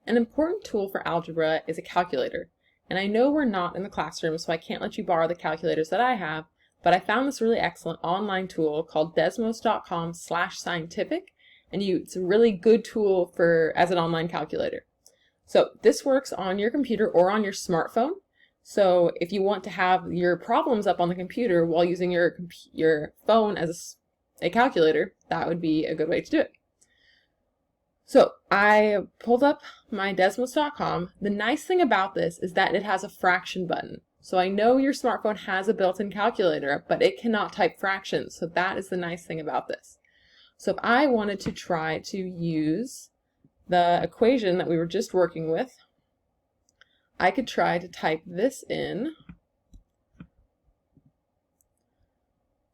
An important tool for algebra is a calculator. And I know we're not in the classroom, so I can't let you borrow the calculators that I have, but I found this really excellent online tool called desmos.com/scientific, and it's a really good tool as an online calculator. So this works on your computer or on your smartphone. So if you want to have your problems up on the computer while using your phone as a calculator, that would be a good way to do it. So I pulled up my desmos.com. The nice thing about this is that it has a fraction button. So I know your smartphone has a built-in calculator, but it cannot type fractions. So that is the nice thing about this. So if I wanted to try to use the equation that we were just working with, I could try to type this in.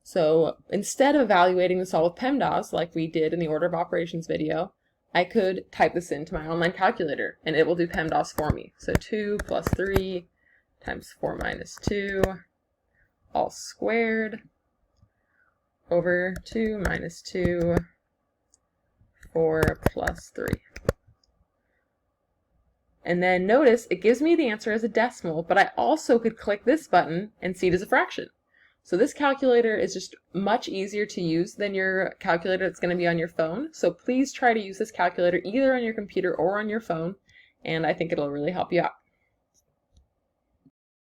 So instead of evaluating this all with PEMDAS like we did in the order of operations video, I could type this into my online calculator and it will do PEMDAS for me. So 2 plus 3 times 4 minus 2 all squared over 2 minus 2, 4 plus 3. And then notice it gives me the answer as a decimal, but I also could click this button and see it as a fraction. So this calculator is just much easier to use than your calculator that's going to be on your phone. So please try to use this calculator either on your computer or on your phone, and I think it'll really help you out.